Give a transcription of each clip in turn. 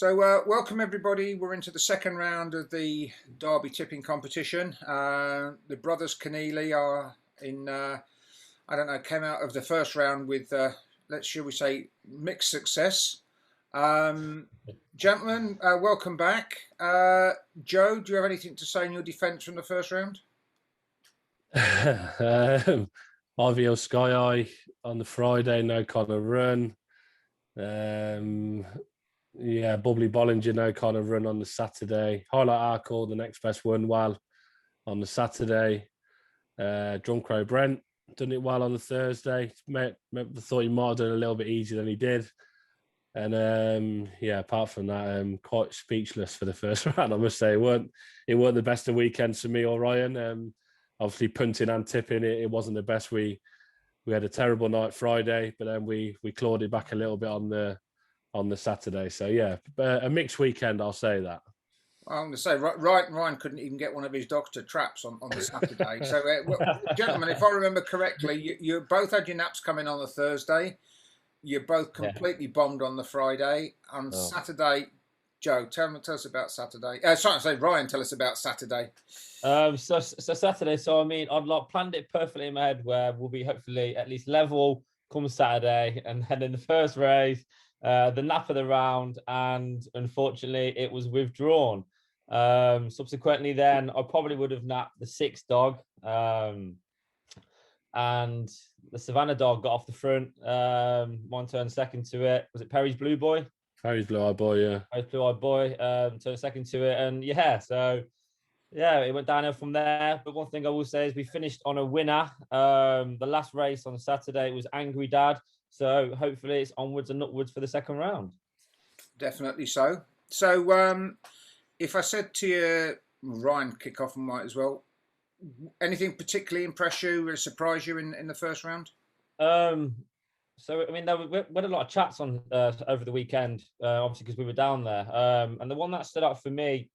Welcome everybody. We're into the second round of the Derby tipping competition. The brothers Conneely are in, I don't know, came out of the first round with, shall we say, mixed success. Gentlemen, welcome back. Joe, do you have anything to say in your defence from the first round? IVL Sky Eye on the Friday, no kind of run. Bubbly Bollinger, no kind of run on the Saturday. Highlight Arkle, the next best one, well on the Saturday. Drunk Crow Brent done it well on the Thursday. Thought he might have done a little bit easier than he did. And apart from that, quite speechless for the first round. I must say, it weren't the best of weekends for me or Ryan. Obviously, punting and tipping, it wasn't the best. We had a terrible night Friday, but then we clawed it back a little bit on the Saturday. So yeah, a mixed weekend, I'll say that. I'm going to say, Ryan couldn't even get one of his dogs to traps on the Saturday. So, gentlemen, if I remember correctly, you both had your naps coming on the Thursday. You both completely bombed on the Friday. On Saturday, Joe, tell us about Saturday. Ryan, tell us about Saturday. So Saturday. So I mean, I'd planned it perfectly in my head where we'll be hopefully at least level come Saturday, and then in the first race, the nap of the round, and unfortunately, it was withdrawn. Subsequently, then I probably would have napped the sixth dog, and the Savannah dog got off the front. One turned second to it. Was it Perry's Blue Boy? Perry's Blue Eyed Boy, yeah. Perry's Blue Eyed Boy turned second to it, and it went downhill from there. But one thing I will say is we finished on a winner. The last race on Saturday was Angry Dad. So hopefully it's onwards and upwards for the second round. Definitely so. So if I said to you, Ryan, kick off and might as well, anything particularly impress you or surprise you in the first round? So, I mean, we had a lot of chats on over the weekend, obviously, because we were down there. And the one that stood out for me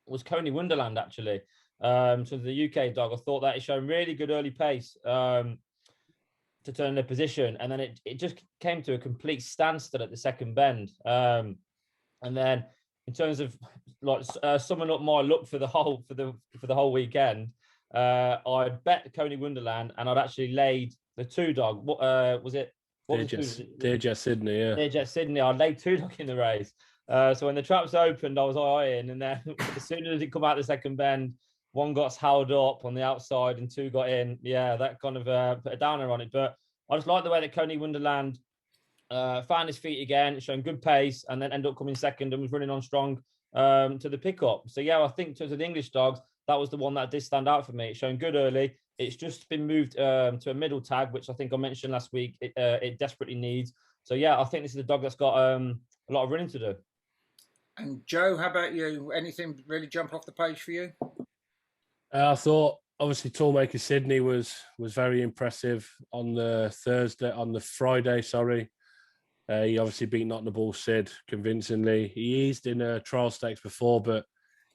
was Coney Wonderland, actually. So the UK dog, I thought that it showed really good early pace to turn the position. And then it just came to a complete standstill at the second bend. And then in terms of summing up my look for the whole weekend, I'd bet Coney Wonderland, and I'd actually laid the two dog. What was it? Dear Jet Sydney, yeah. Dear Jet Sydney. I laid two dog in the race. So when the traps opened, I was eyeing, and then as soon as it come out the second bend, one got held up on the outside and two got in. Yeah, that kind of put a downer on it. But I just like the way that Coney Wonderland found his feet again, showing good pace, and then ended up coming second and was running on strong to the pickup. So yeah, I think in terms of the English dogs, that was the one that did stand out for me. It's showing good early. It's just been moved to a middle tag, which I think I mentioned last week. It desperately needs. So yeah, I think this is a dog that's got a lot of running to do. And Joe, how about you? Anything really jump off the page for you? I thought obviously Toolmaker Sydney was very impressive on the Friday. Sorry, he obviously beat Not the Ball Sid convincingly. He eased in a trial stakes before, but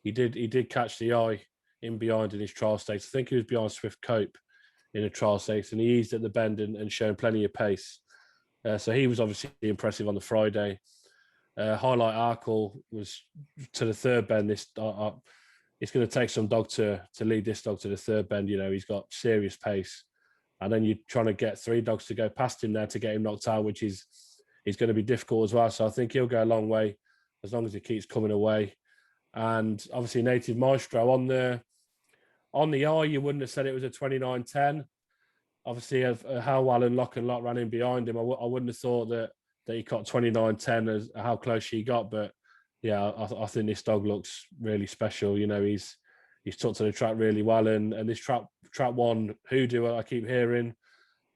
he did catch the eye in behind in his trial stakes. I think he was behind Swift Cope in a trial stakes, and he eased at the bend and shown plenty of pace. So he was obviously impressive on the Friday. Highlight Arkle was to the third bend. It's going to take some dog to lead this dog to the third bend. You know, he's got serious pace, and then you're trying to get three dogs to go past him there to get him knocked out, which is going to be difficult as well. So I think he'll go a long way as long as he keeps coming away. And obviously, Native Maestro on the eye, you wouldn't have said it was a 29.10. Obviously, how well and Lock ran in behind him, I wouldn't have thought that he got 29.10 as how close she got. But yeah, I think this dog looks really special. You know, he's took to the track really well, and this trap one Hoodoo, I keep hearing,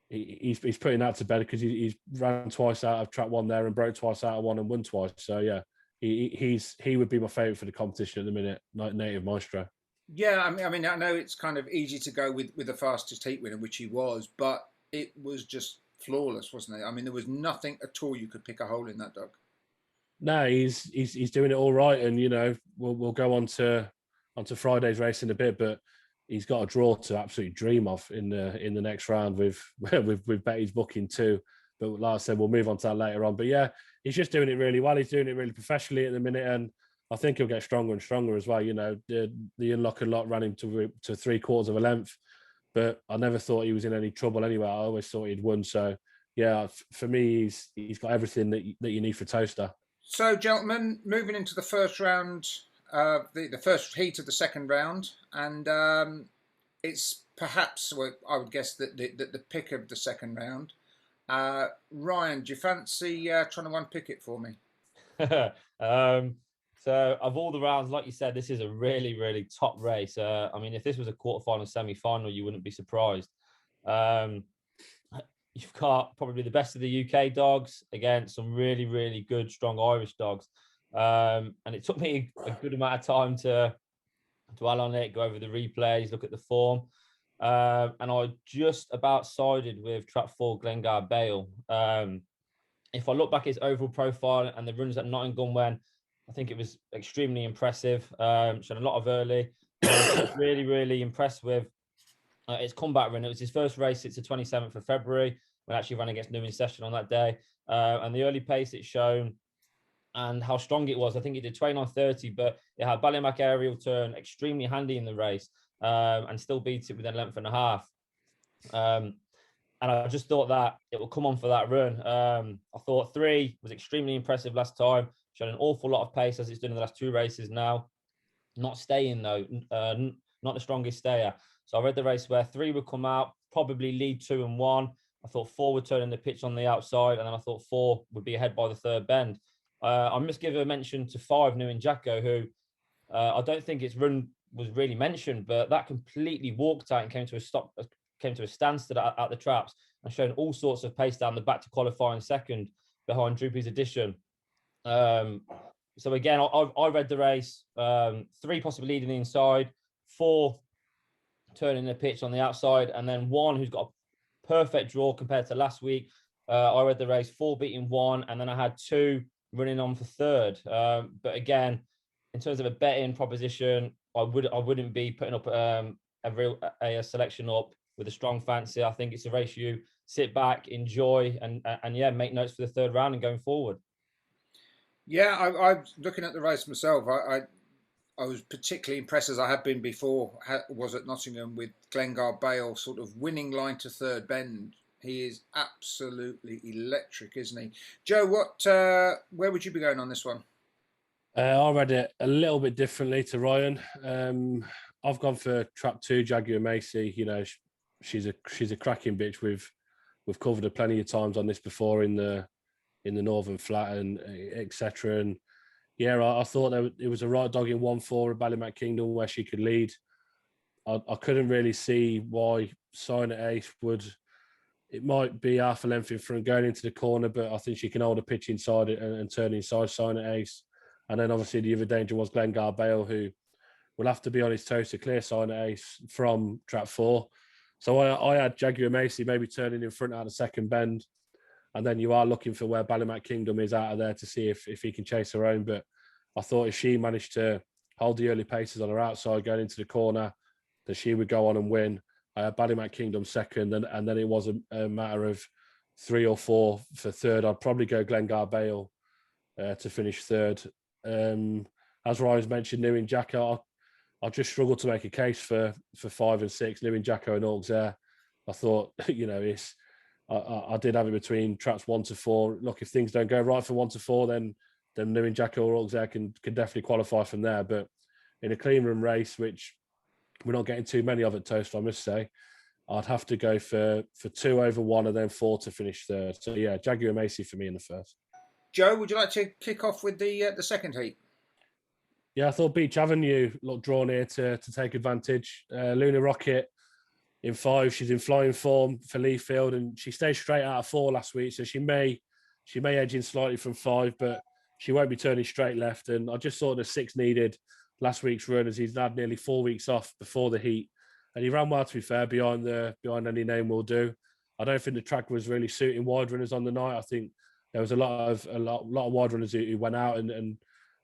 he's putting that to bed because he's ran twice out of trap one there and broke twice out of one and won twice. So yeah, he would be my favourite for the competition at the minute, like Native Maestro. Yeah, I mean, I know it's kind of easy to go with the fastest heat winner, which he was, but it was just flawless, wasn't it? I mean, there was nothing at all you could pick a hole in that dog. No, he's doing it all right, and you know we'll go on to Friday's race in a bit, but he's got a draw to absolutely dream of in the next round with Betty's booking too. But like I said, we'll move on to that later on. But yeah, he's just doing it really well. He's doing it really professionally at the minute, and I think he'll get stronger and stronger as well. You know, the unlock and lot ran him to 3/4 of a length, but I never thought he was in any trouble anyway. I always thought he'd won. So yeah, for me, he's got everything that you need for Toaster. So, gentlemen, moving into the first round, the first heat of the second round, and it's perhaps, well, I would guess, that the pick of the second round. Ryan, do you fancy trying to unpick it for me? So of all the rounds, like you said, this is a really, really top race. I mean, if this was a quarterfinal, semi-final, you wouldn't be surprised. You've got probably the best of the UK dogs against some really, really good, strong Irish dogs. And it took me a good amount of time to dwell on it, go over the replays, look at the form. And I just about sided with Trap 4 Glengar Bale. If I look back at his overall profile and the runs at Nottingham when, I think it was extremely impressive. Showed a lot of early. Really, really impressed with his comeback run. It was his first race since the 27th of February when I actually ran against New in session on that day. And the early pace it's shown and how strong it was. I think it did 29.30, but it had Ballymac aerial turn extremely handy in the race and still beats it within a length and a half. And I just thought that it will come on for that run. I thought 3 was extremely impressive last time, showed an awful lot of pace as it's done in the last 2 races now. Not staying though, not the strongest stayer. So I read the race where 3 would come out, probably lead 2 and 1. I thought 4 would turn in the pitch on the outside, and then I thought 4 would be ahead by the third bend. I must give a mention to 5, New in Jacko, who I don't think its run was really mentioned, but that completely walked out and came to a stop, came to a standstill at the traps and shown all sorts of pace down the back to qualifying second behind Droopy's Edition. So again, I read the race, 3 possibly leading the inside, 4 turning the pitch on the outside, and then 1 who's got a perfect draw compared to last week. I read the race 4 beating 1, and then I had 2 running on for third. But again, in terms of a betting proposition, I wouldn't be putting up a selection up with a strong fancy. I think it's a race you sit back, enjoy, and yeah, make notes for the third round and going forward. Yeah, I'm looking at the race myself. I was particularly impressed, as I have been before, was at Nottingham with Glengar Bale sort of winning line to third bend. He is absolutely electric, isn't he? Joe, where would you be going on this one? I read it a little bit differently to Ryan. I've gone for Trap 2, Jaguar Macy. You know, she's a cracking bitch. We've covered her plenty of times on this before in the Northern Flat and etc. And yeah, I thought that it was a right dog in 1-4 at Ballymac Kingdom where she could lead. I couldn't really see why Sign at Ace would. It might be half a length in front going into the corner, but I think she can hold a pitch inside it and turn inside Sign at Ace. And then obviously the other danger was Glengar Bale, who will have to be on his toes to clear Sign at Ace from Trap 4. So I had Jaguar Macy maybe turning in front out of the second bend. And then you are looking for where Ballymac Kingdom is out of there to see if he can chase her own. But I thought if she managed to hold the early paces on her outside going into the corner, that she would go on and win. Ballymac Kingdom second, and then it was a matter of 3 or 4 for third. I'd probably go Glengar Bale to finish third. As Ryan's mentioned, New in Jacko, I just struggled to make a case for 5 and 6, New in Jacko and Orcs there. I thought, you know, I did have it between traps 1 to 4. Look, if things don't go right for 1 to 4, then New in Jacko or Orcs there can definitely qualify from there. But in a clean room race, which we're not getting too many of at Toast, I must say, I'd have to go for 2 over 1 and then 4 to finish third. So yeah, Jaguar Macy for me in the first. Joe, would you like to kick off with the second heat? Yeah, I thought Beach Avenue looked drawn here to take advantage. Luna Rocket in 5, she's in flying form for Leafield, and she stayed straight out of 4 last week, so she may edge in slightly from 5, but she won't be turning straight left. And I just thought the 6 needed last week's run, as he's had nearly 4 weeks off before the heat, and he ran well, to be fair, behind any name will do. I don't think the track was really suiting wide runners on the night. I think there was a lot of wide runners who went out and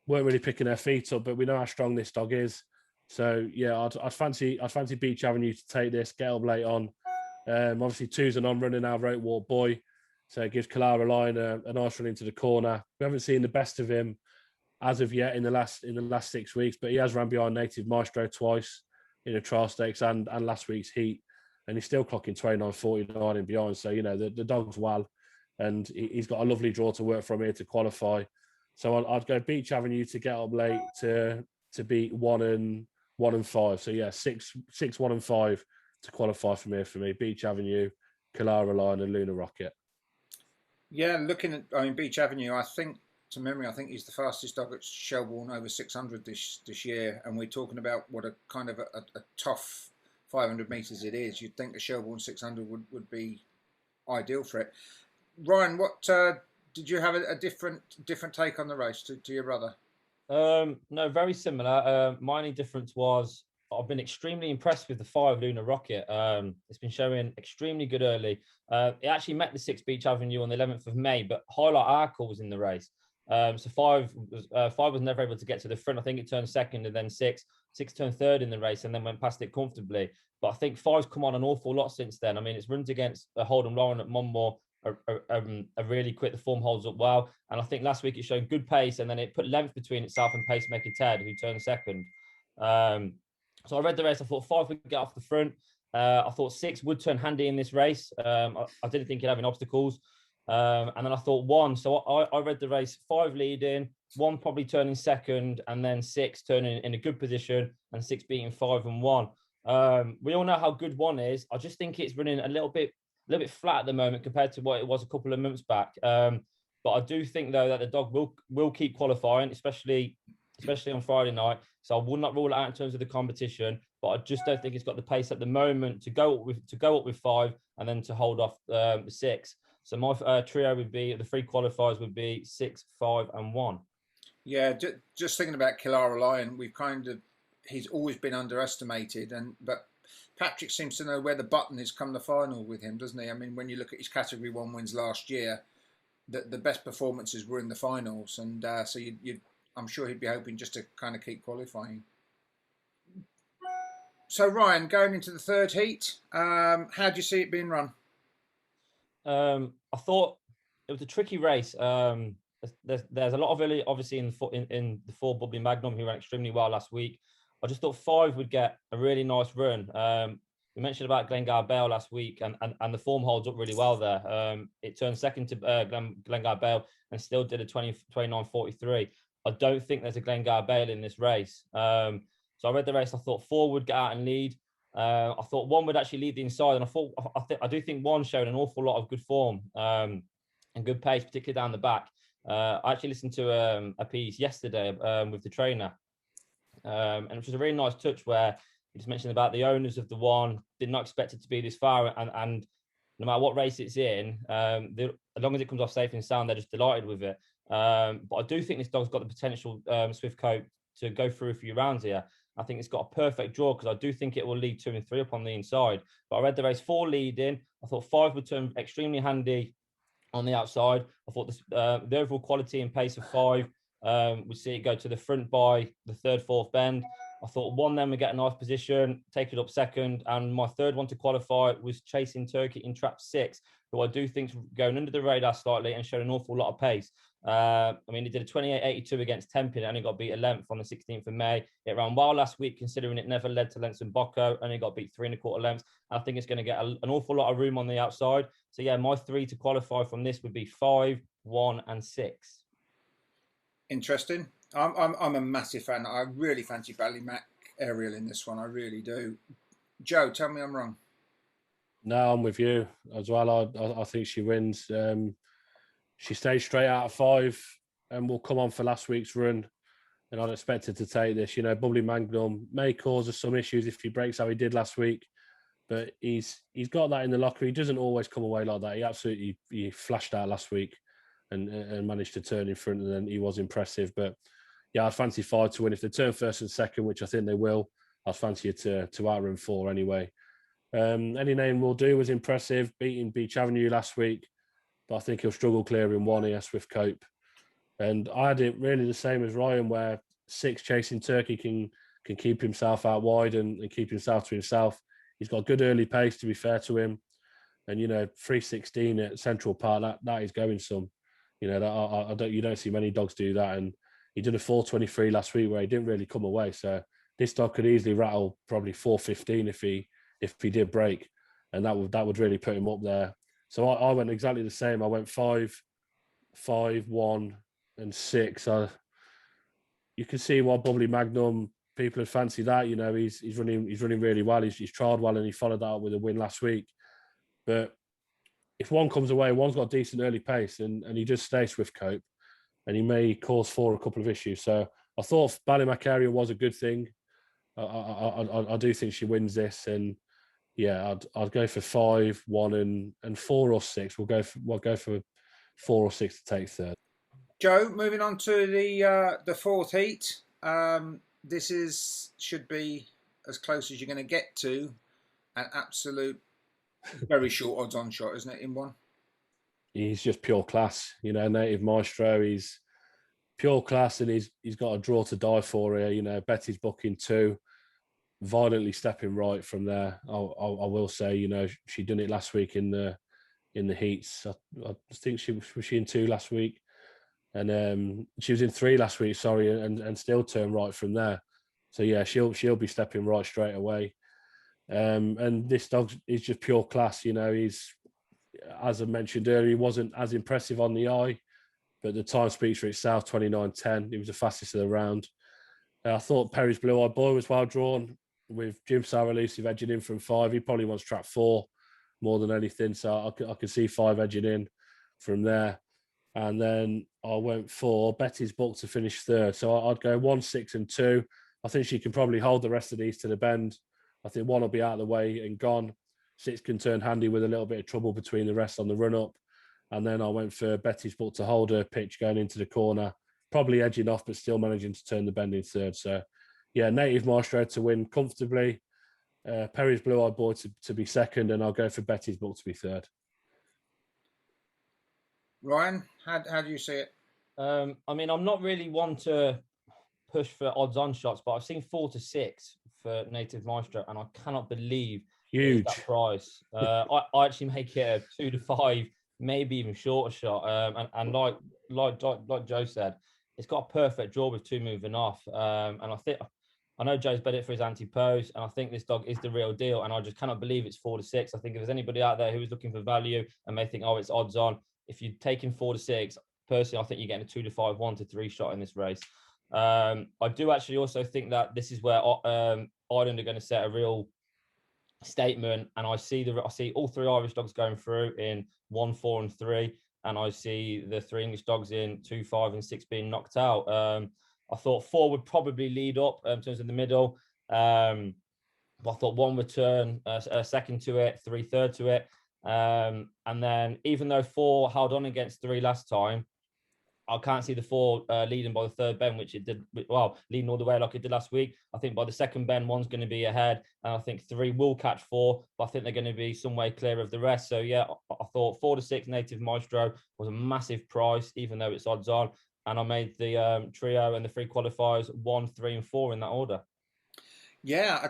weren't really picking their feet up, but we know how strong this dog is. So yeah, I'd fancy Beach Avenue to take this, get up late on. Obviously 2's an on running now, Rope Walk Boy. So it gives Kalara Line a nice run into the corner. We haven't seen the best of him as of yet in the last 6 weeks, but he has ran behind Native Maestro twice in the trial stakes and last week's heat, and he's still clocking 29.49 in behind. So the dog's well, and he's got a lovely draw to work from here to qualify. So I'd go Beach Avenue to get up late to beat 1 and 5. So yeah, 6, 1 and 5 to qualify from here for me. Beach Avenue, Kalara Line, and Luna Rocket. Yeah, looking at Beach Avenue, I think to memory, I think he's the fastest dog at Shelbourne over 600 this year, and we're talking about what a kind of a tough 500 metres it is. You'd think a Shelbourne 600 would be ideal for it. Ryan, what did you have a different take on the race to your brother? No, very similar. My only difference was I've been extremely impressed with the 5 Luna Rocket. It's been showing extremely good early. It actually met the 6 Beach Avenue on the 11th of May, but Highlight Arkle was in the race. So 5 was never able to get to the front. I think it turned second, and then 6 turned third in the race, and then went past it comfortably. But I think 5's come on an awful lot since then. I mean, it's runs against Holden Lauren at Monmore are really quick. The form holds up well, and I think last week it showed good pace, and then it put length between itself and Pacemaker Ted, who turned second. So I read the race. I thought 5 would get off the front. I thought 6 would turn handy in this race. I didn't think he'd have any obstacles. And then I thought 1. So I read the race, 5 leading, 1 probably turning second, and then 6 turning in a good position, and 6 beating 5 and 1. We all know how good 1 is. I just think it's running a little bit flat at the moment compared to what it was a couple of months back. But I do think though that the dog will keep qualifying, especially on Friday night. So I will not rule it out in terms of the competition, but I just don't think it's got the pace at the moment to go up with 5 and then to hold off 6. So my trio would be, the 3 qualifiers would be 6, 5, and 1. Yeah, just thinking about Kalara Lion, he's always been underestimated, but Patrick seems to know where the button is come the final with him, doesn't he? I mean, when you look at his Category 1 wins last year, the best performances were in the finals, and so I'm sure he'd be hoping just to kind of keep qualifying. So Ryan, going into the 3rd heat, how do you see it being run? I thought it was a tricky race. There's a lot of early, obviously, in the 4 Bubbly Magnum, who ran extremely well last week. I just thought 5 would get a really nice run. We mentioned about Glengar Bale last week, and the form holds up really well there. It turned second to Glengar Bale and still did a 29.43. I don't think there's a Glengar Bale in this race. So I read the race. I thought 4 would get out and lead. I thought 1 would actually lead the inside, and I do think 1 showed an awful lot of good form and good pace, particularly down the back. I actually listened to a piece yesterday with the trainer, and it was a really nice touch where he just mentioned about the owners of the 1 did not expect it to be this far, and no matter what race it's in, as long as it comes off safe and sound, they're just delighted with it. But I do think this dog's got the potential, Swift Coat, to go through a few rounds here. I think it's got a perfect draw, because I do think it will lead 2 and 3 up on the inside. But I read the race 4 leading. I thought 5 would turn extremely handy on the outside. I thought the overall quality and pace of 5 would see it go to the front by the 3rd, 4th bend. I thought 1 then would get a nice position, take it up second. And my 3rd one to qualify was Chasing Turkey in trap 6, who I do think's going under the radar slightly and showed an awful lot of pace. I mean, he did a 28.82 against Tempin, and only got beat a length on the 16th of May. It ran well last week, considering it never led to lengths in Bocco, only got beat 3 1/4 lengths. I think it's going to get an awful lot of room on the outside. So yeah, my 3 to qualify from this would be 5, 1, and 6. Interesting. I'm a massive fan. I really fancy Ballymac Ariel in this one. I really do. Joe, tell me I'm wrong. No, I'm with you as well. I think she wins. She stays straight out of 5 and will come on for last week's run. And I'd expect her to take this. Bubbly Magnum may cause us some issues if he breaks how he did last week, but he's got that in the locker. He doesn't always come away like that. He absolutely flashed out last week and managed to turn in front, and then he was impressive. But yeah, I'd fancy 5 to win. If they turn 1st and 2nd, which I think they will, I'd fancy it to outrun 4 anyway. Any Name Will Do was impressive, beating Beach Avenue last week, but I think he'll struggle clearing 1 here, Swift Cope. And I had it really the same as Ryan, where 6 Chasing Turkey can keep himself out wide and keep himself to himself. He's got good early pace, to be fair to him. And 316 at Central Park, that is going some. You don't see many dogs do that. And he did a 423 last week where he didn't really come away. So this dog could easily rattle probably 415 if he did break, and that would really put him up there. So I went exactly the same. I went 5, 1, and 6. You can see why Bubbly Magnum people would fancy that. He's running really well. He's trialled well, and he followed that up with a win last week. But if one comes away, one's got decent early pace, and he does stay Swift Cope, and he may cause for a couple of issues. So I thought Ballymac area was a good thing. I do think she wins this, and yeah, I'd go for 5, 1, and 4 or 6. We'll go for 4 or 6 to take third. Joe, moving on to the fourth heat. This should be as close as you're going to get to an absolute very short odds on shot, isn't it? In one, he's just pure class. Native Maestro. He's pure class, and he's got a draw to die for here. Betty's booking 2, violently stepping right from there. I will say, she done it last week in the heats. I think she was in 2 last week, and she was in 3 last week. Sorry, and still turned right from there. So yeah, she'll be stepping right straight away. And this dog is just pure class. He's, as I mentioned earlier, he wasn't as impressive on the eye, but the time speaks for itself. 29.10. He was the fastest of the round. I thought Perry's Blue Eyed Boy was well drawn, with Jim Sauer elusive edging in from 5. He probably wants trap 4 more than anything, so I could see 5 edging in from there. And then I went for Betty's Book to finish third. So I'd go 1, 6, and 2. I think she can probably hold the rest of these to the bend. I think 1 will be out of the way and gone. 6 can turn handy with a little bit of trouble between the rest on the run up. And then I went for Betty's Book to hold her pitch going into the corner, probably edging off, but still managing to turn the bend in third. So yeah, Native Maestro to win comfortably. Perry's Blue Eyed Boy to be second, and I'll go for Betty's Book to be third. Ryan, how do you see it? I'm not really one to push for odds on shots, but I've seen 4 to 6 for Native Maestro, and I cannot believe huge that price. I actually make it a 2 to 5, maybe even shorter shot. And like Joe said, it's got a perfect draw with 2 moving off. And I know Joe's bet it for his anti-pose, and I think this dog is the real deal. And I just cannot believe it's 4 to 6. I think if there's anybody out there who is looking for value and may think, oh, it's odds on, if you're taking 4 to 6, personally, I think you're getting a 2 to 5, 1 to 3 shot in this race. I do actually also think that this is where Ireland are going to set a real statement, and I see all 3 Irish dogs going through in 1, 4, and 3, and I see the 3 English dogs in 2, 5, and 6 being knocked out. I thought 4 would probably lead up in terms of the middle. But I thought 1 would turn second to it, 3 third to it. And then even though 4 held on against 3 last time, I can't see the 4 leading by the third bend, which it did, leading all the way like it did last week. I think by the second bend, 1's going to be ahead, and I think 3 will catch 4, but I think they're going to be some way clear of the rest. So yeah, I thought 4 to 6 Native Maestro was a massive price, even though it's odds on, and I made the trio and the 3 qualifiers 1, 3, and 4 in that order. Yeah,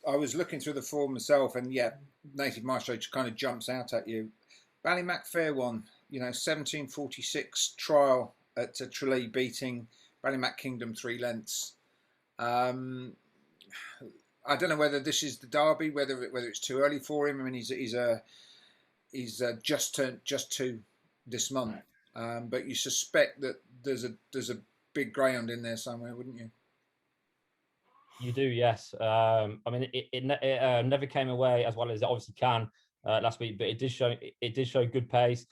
I was looking through the form myself, and yeah, Native Maestro kind of jumps out at you. Ballymac Fair one, 1746 trial at Tralee, beating Ballymac Kingdom 3 lengths. I don't know whether this is the Derby, whether it's too early for him. I mean, he's just 2 this month, but you suspect that there's a big greyhound in there somewhere, wouldn't you? You do, yes. I mean, it never came away as well as it obviously can last week, but it did show good pace.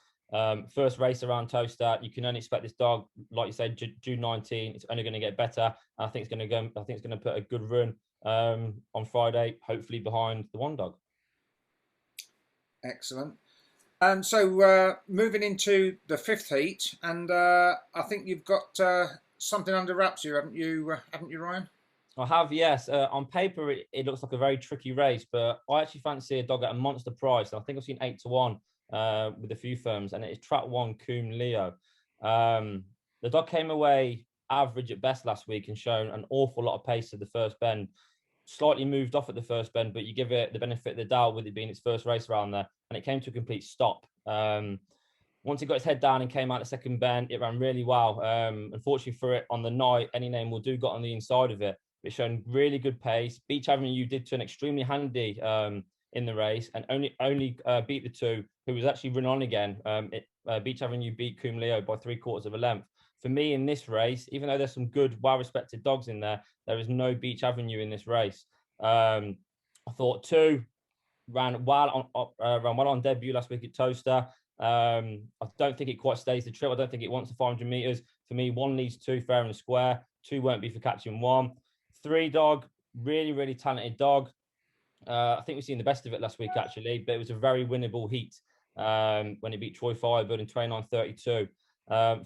First race around Toaster, you can only expect this dog, like you said, June 19. It's only going to get better. I think it's going to put a good run on Friday, hopefully behind the 1 dog. Excellent. So moving into the 5th heat, and I think you've got something under wraps here, haven't you, Ryan? I have, yes. On paper, it looks like a very tricky race, but I actually fancy a dog at a monster price. I think I've seen 8 to 1 with a few firms, and it is Trap 1 Coombe Leo. The dog came away average at best last week and shown an awful lot of pace at the first bend. slightly moved off at the first bend, but you give it the benefit of the doubt with it being its first race around there, and it came to a complete stop. Once it got its head down and came out the second bend, it ran really well. Unfortunately for it, on the night, Any Name Will Do got on the inside of it. It's shown really good pace. Beach Avenue did turn extremely handy in the race, and only beat the two who was actually run on again. Beach Avenue beat Coom Leo by 3/4 of a length. For me, in this race, even though there's some good, well-respected dogs in there, there is no Beach Avenue in this race. I thought 2 ran well on debut last week at Toaster. I don't think it quite stays the trip. I don't think it wants the 500 meters. For me, 1 needs 2 fair and square. 2 won't be for catching 1. 3 dog, really, really talented dog. I think we've seen the best of it last week, actually, but it was a very winnable heat when it beat Troy Firebird in 29:32.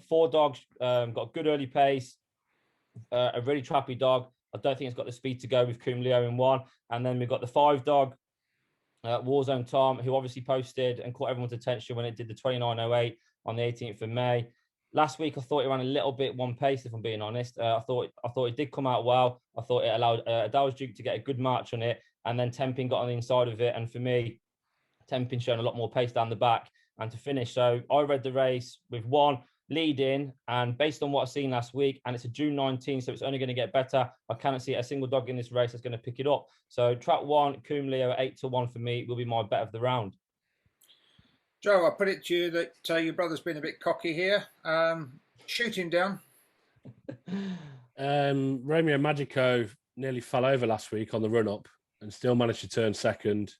4 dogs got good early pace, a really trappy dog. I don't think it's got the speed to go with Coom Leo in 1. And then we've got the 5 dog, Warzone Tom, who obviously posted and caught everyone's attention when it did the 29:08 on the 18th of May. Last week, I thought it ran a little bit one pace, if I'm being honest. I thought it did come out well. I thought it allowed Adal's Duke to get a good march on it, and then Tempin got on the inside of it. And for me, Tempin shown a lot more pace down the back and to finish. So I read the race with 1 lead in, and based on what I've seen last week, and it's a June 19, so it's only going to get better. I cannot see a single dog in this race that's going to pick it up. So track 1, Coom Leo 8-1 for me will be my bet of the round. Joe, I put it to you that your brother's been a bit cocky here. Shoot him down. Romeo Magico nearly fell over last week on the run-up and still managed to turn second.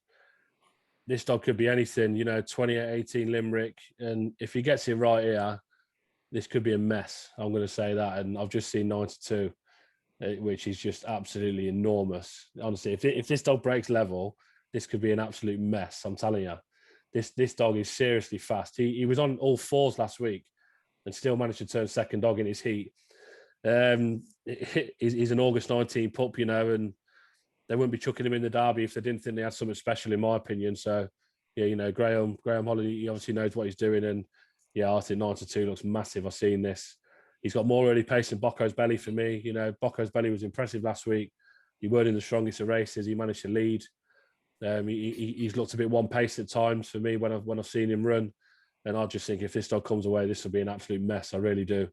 This dog could be anything, 28-18 Limerick. And if he gets it right here, this could be a mess. I'm going to say that. And I've just seen 92, which is just absolutely enormous. Honestly, if this dog breaks level, this could be an absolute mess. I'm telling you. This dog is seriously fast. He was on all 4s last week and still managed to turn second dog in his heat. He's an August 19 pup, and they wouldn't be chucking him in the derby if they didn't think they had something special, in my opinion. So, yeah, Graham Holiday, he obviously knows what he's doing. And, yeah, I think 92 looks massive. I've seen this. He's got more early pace than Bocco's Belly for me. Bocco's Belly was impressive last week. He weren't in the strongest of races. He managed to lead. He's looked a bit one pace at times for me when I've seen him run, and I just think if this dog comes away, this will be an absolute mess. I really do.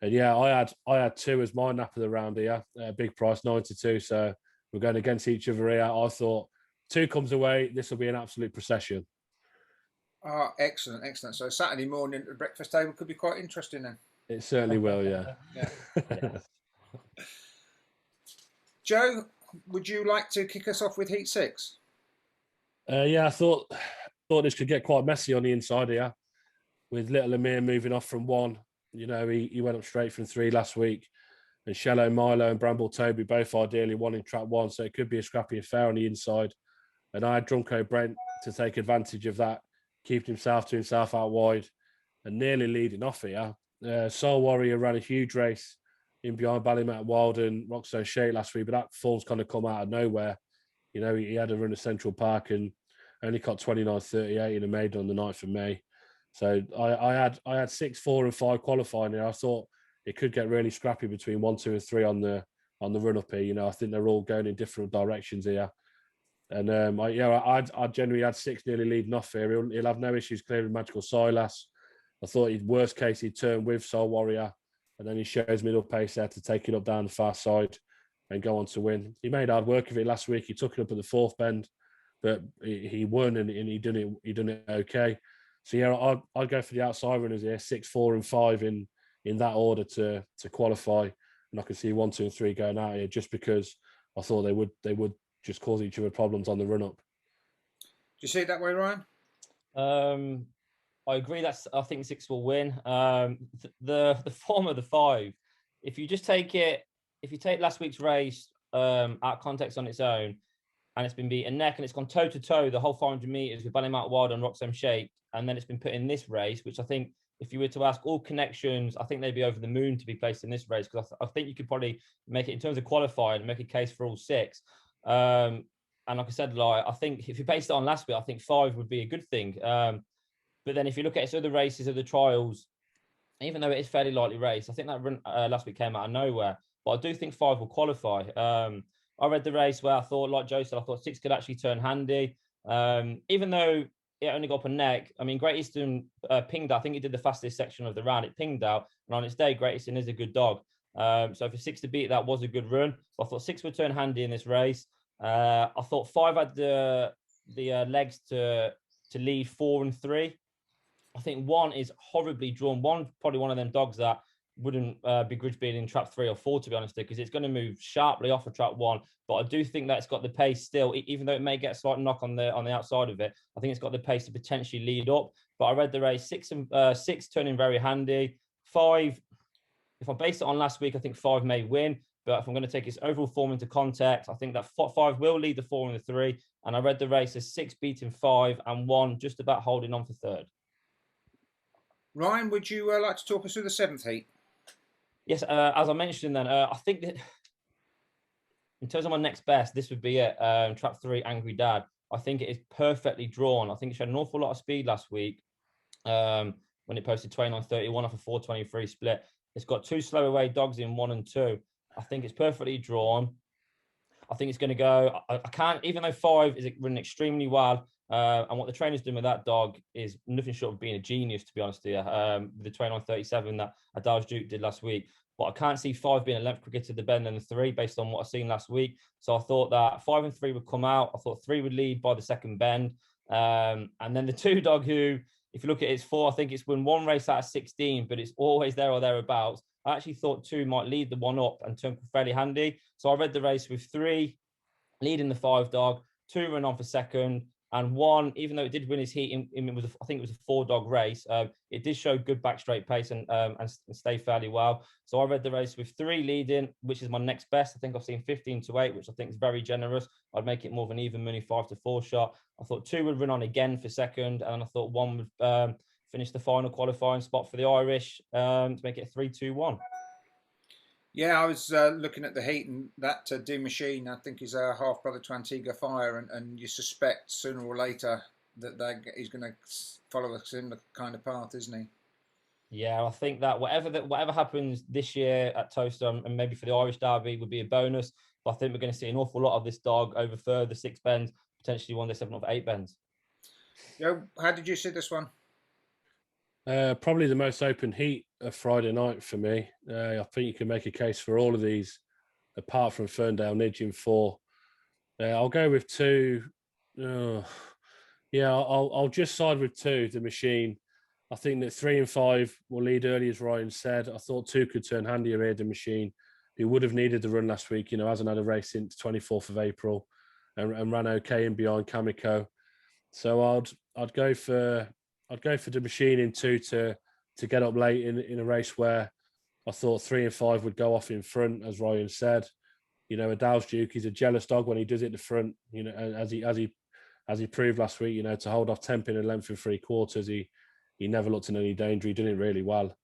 And yeah, I had 2 as my nap of the round here. Big price 92. So we're going against each other here. I thought 2 comes away, this will be an absolute procession. Oh, excellent. So Saturday morning at the breakfast table could be quite interesting then. It certainly will, yeah. Yeah. Joe, would you like to kick us off with Heat 6? Yeah, I thought this could get quite messy on the inside here, with Little Amir moving off from 1. He went up straight from 3 last week, and Shallow Milo and Bramble Toby both ideally 1 in track 1, so it could be a scrappy affair on the inside. And I had Drunko Brent to take advantage of that, keeping himself out wide, and nearly leading off here. Soul Warrior ran a huge race in behind Ballymat Wild and Rockstone Shake last week, but that form's kind of come out of nowhere. He had a run at Central Park and only caught 29:38 in a maiden on the 9th of May. So I had 6, 4, and 5 qualifying here. I thought it could get really scrappy between 1, 2, and 3 on the run up here. I think they're all going in different directions here. And I generally had 6 nearly leading off here. He'll have no issues clearing Magical Silas. I thought worst case he'd turn with Soul Warrior, and then he shows middle pace there to take it up down the far side and go on to win. He made hard work of it last week. He took it up at the 4th bend, but he won and he done it okay. So yeah, I'd go for the outside runners here, 6, 4, and 5 in that order to qualify, and I can see 1, 2, and 3 going out here just because I thought they would just cause each other problems on the run up. Do you see it that way, Ryan? I agree. I think 6 will win. The form of the 5, if you take last week's race out of context on its own, and it's been beaten neck and it's gone toe to toe the whole 500 meters with Ballymount Wild and Roxham Shake, and then it's been put in this race, which I think if you were to ask all connections, I think they'd be over the moon to be placed in this race, because I think you could probably make it in terms of qualifying, make a case for all 6. And like I said, I think if you based it on last week, I think 5 would be a good thing. But then if you look at its other races of the trials, even though it is fairly lightly raced, I think that run last week came out of nowhere. But I do think 5 will qualify. I read the race where I thought, like Joe said, I thought 6 could actually turn handy. Even though it only got up a neck, I mean, Great Eastern pinged out. I think he did the fastest section of the round. It pinged out, and on its day, Great Eastern is a good dog. So for 6 to beat that was a good run. So I thought 6 would turn handy in this race. I thought 5 had the legs to lead 4 and 3. I think 1 is horribly drawn. 1 probably one of them dogs that wouldn't begrudge being in trap 3 or 4, to be honest, because it's going to move sharply off of trap 1. But I do think that it's got the pace still, even though it may get a slight knock on the outside of it. I think it's got the pace to potentially lead up. But I read the race 6 turning very handy. 5, if I base it on last week, I think 5 may win. But if I'm going to take its overall form into context, I think that 5 will lead the 4 and the 3. And I read the race as 6 beating 5 and 1 just about holding on for 3rd. Ryan, would you like to talk us through the 7th heat? Yes, as I mentioned then, I think that in terms of my next best, this would be it. Trap 3, Angry Dad. I think it is perfectly drawn. I think it showed an awful lot of speed last week when it posted 29.31 off a 4.23 split. It's got 2 slow away dogs in 1 and 2. I think it's perfectly drawn. I think it's going to go. I can't, even though 5 is running extremely well. And what the trainer's doing with that dog is nothing short of being a genius, to be honest with you. With the 29.37 that Adal's Duke did last week. But I can't see 5 being a length quicker to the bend than the 3 based on what I've seen last week. So I thought that 5 and 3 would come out. I thought 3 would lead by the second bend. And then the 2 dog who, if you look at its 4, I think it's won 1 race out of 16, but it's always there or thereabouts. I actually thought 2 might lead the 1 up and turn fairly handy. So I read the race with 3 leading the 5 dog, 2 run on for second, and 1, even though it did win his heat, I think it was a 4 dog race. It did show good back straight pace and stay fairly well. So I read the race with 3 leading, which is my next best. I think I've seen 15-8, which I think is very generous. I'd make it more of an even money 5-4 shot. I thought 2 would run on again for second, and I thought 1 would finish the final qualifying spot for the Irish to make it a 3-2-1. Yeah, I was looking at the heat, and that D Machine, I think, is a half brother to Antigua Fire, and you suspect sooner or later that he's going to follow a similar kind of path, isn't he? Yeah, I think that whatever happens this year at Toaster and maybe for the Irish Derby would be a bonus. But I think we're going to see an awful lot of this dog over further 6 bends, potentially one of the 7 or 8 bends. Joe, how did you see this one? Probably the most open heat of Friday night for me. I think you can make a case for all of these, apart from Ferndale Nidge in 4. I'll go with 2. Yeah, I'll just side with 2, the Machine. I think that 3 and 5 will lead early, as Ryan said. I thought 2 could turn handier here, the Machine. He would have needed the run last week, hasn't had a race since 24th of April and ran okay in behind Kamiko. So I'd go for the Machine in 2 to get up late in a race where I thought 3 and 5 would go off in front, as Ryan said. Adal's Duke, he's a jealous dog when he does it at the front, as he proved last week, to hold off 10 pin and length in 3/4. He never looked in any danger. He did it really well.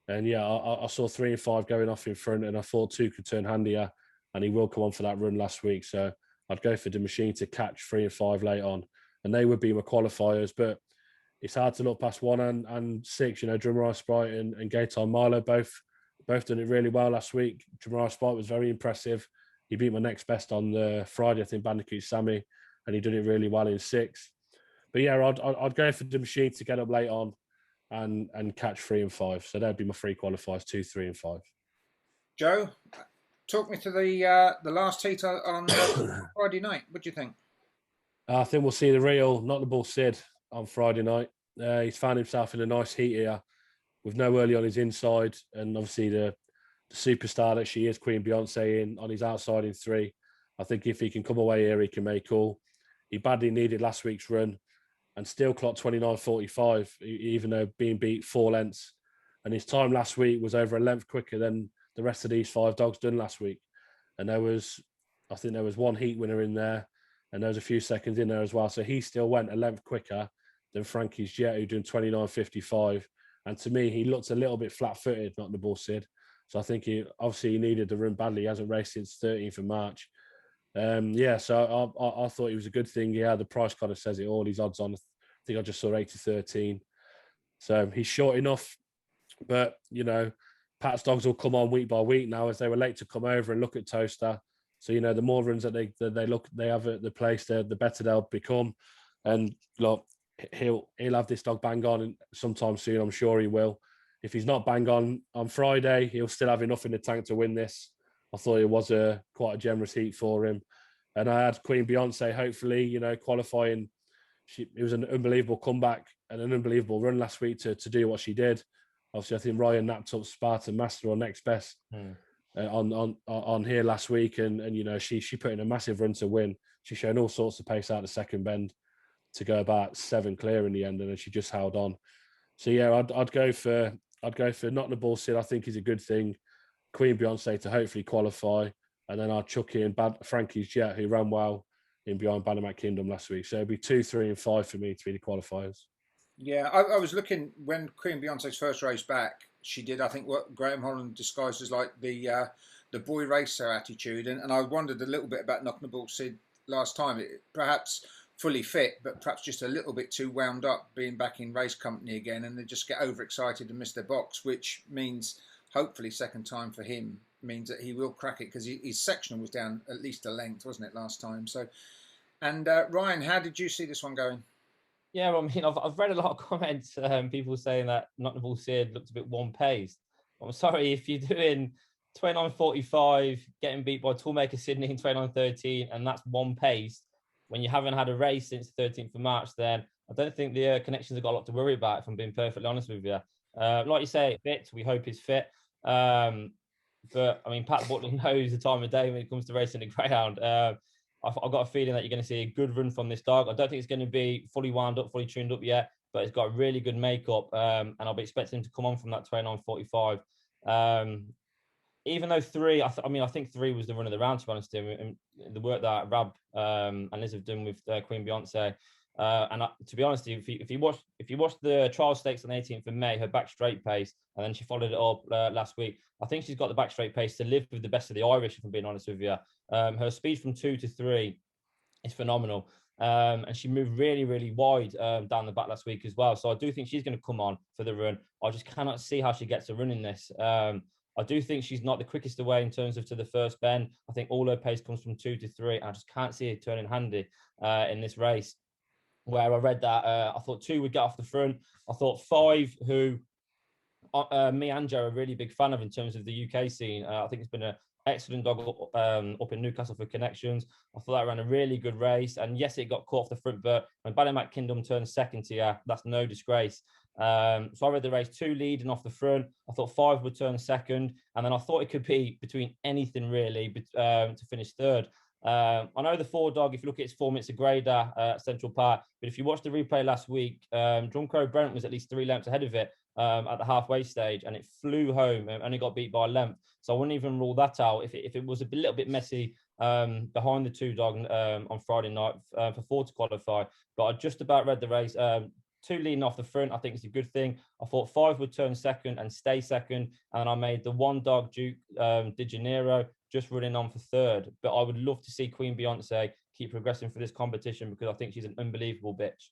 And yeah, I saw 3 and 5 going off in front, and I thought 2 could turn handier, and he will come on for that run last week. So I'd go for the Machine to catch 3 and 5 late on, and they would be my qualifiers. But it's hard to look past 1 and 6. Drummer Sprite and Gaetan Milo both done it really well last week. Drummer Sprite was very impressive. He beat my next best on the Friday, I think, Bandicoot Sammy, and he did it really well in 6. But yeah, I'd go for the Machine to get up late on and catch 3 and 5. So that'd be my 3 qualifiers: 2, 3, and 5. Joe, talk me to the last heat on Friday night. What do you think? I think we'll see the real Not the Bull Sid on Friday night. He's found himself in a nice heat here with no early on his inside, and obviously the superstar that she is, Queen Beyonce, on his outside in 3. I think if he can come away here, he can make all. He badly needed last week's run and still clocked 29.45, even though being beat 4 lengths. And his time last week was over a length quicker than the rest of these 5 dogs done last week. And I think there was 1 heat winner in there, and there was a few seconds in there as well. So he still went a length quicker than Frankie's Jet, who done 29.55. And to me, he looked a little bit flat-footed, not the Bull Sid. So I think he needed the run badly. He hasn't raced since 13th of March. So I thought it was a good thing. Yeah, the price kind of says it all. His odds on, I think I just saw 8-13. So he's short enough. But, Pat's dogs will come on week by week now, as they were late to come over and look at Toaster. So the more runs that they have at the place, the better they'll become. And look, he'll have this dog bang on sometime soon. I'm sure he will. If he's not bang on Friday, he'll still have enough in the tank to win this. I thought it was quite a generous heat for him. And I had Queen Beyonce, hopefully, qualifying. It was an unbelievable comeback and an unbelievable run last week to do what she did. Obviously, I think Ryan napped up Spartan Master or Next Best on here last week, and she put in a massive run to win. She's shown all sorts of pace out the second bend to go about 7 clear in the end, and then she just held on. So yeah, I'd go for not the ball Sid. I think is a good thing. Queen Beyonce to hopefully qualify, and then I'd chuck in Frankie's Jet, who ran well in behind Bannerman Kingdom last week. So it'd be 2, 3, and 5 for me to be the qualifiers. Yeah, I was looking when Queen Beyonce's first race back. She did, I think, what Graham Holland described as like the boy racer attitude, and I wondered a little bit about Knocking the Ball Sid last time. Perhaps fully fit, but perhaps just a little bit too wound up being back in race company again, and they just get overexcited and miss their box, which means hopefully second time for him means that he will crack it, because his sectional was down at least a length, wasn't it, last time? So, and Ryan, how did you see this one going? Yeah, I mean, I've read a lot of comments, people saying that Not the Ball Sid looked a bit one-paced. I'm sorry, if you're doing 29.45, getting beat by Toolmaker Sydney in 29.13, and that's one-paced, when you haven't had a race since the 13th of March, then I don't think the connections have got a lot to worry about, if I'm being perfectly honest with you. Like you say, fit, we hope he's fit. But, I mean, Pat Butler knows the time of day when it comes to racing a greyhound. I've got a feeling that you're going to see a good run from this dog. I don't think it's going to be fully wound up, fully tuned up yet, but it's got a really good makeup, and I'll be expecting him to come on from that 29.45. Even though 3, I think 3 was the run of the round, to be honest, and the work that Rab and Liz have done with Queen Beyonce. To be honest, if you watch the trial stakes on the 18th of May, her back straight pace, and then she followed it up last week, I think she's got the back straight pace to live with the best of the Irish, if I'm being honest with you. Her speed from 2 to 3 is phenomenal. And she moved really, really wide down the back last week as well. So I do think she's going to come on for the run. I just cannot see how she gets a run in this. I do think she's not the quickest away in terms of to the first bend. I think all her pace comes from 2 to 3. And I just can't see it turning handy in this race. Where I read that, I thought 2 would get off the front. I thought 5, who me and Joe are a really big fan of in terms of the UK scene. I think it's been an excellent dog up in Newcastle for connections. I thought that ran a really good race. And yes, it got caught off the front, but when Bannerman Kingdom turns second to you, that's no disgrace. So I read the race 2 leading off the front. I thought 5 would turn second. And then I thought it could be between anything really to finish third. I know the 4 dog, if you look at its form, it's a grader at Central Park. But if you watch the replay last week, Drumcrow Brent was at least 3 lengths ahead of it at the halfway stage, and it flew home and only got beat by a length. So I wouldn't even rule that out if it was a little bit messy behind the 2 dog on Friday night for 4 to qualify. But I just about read the race. 2 leading off the front, I think it's a good thing. I thought 5 would turn second and stay second, and I made the 1 dog Duke De Janeiro just running on for third. But I would love to see Queen Beyonce keep progressing for this competition, because I think she's an unbelievable bitch.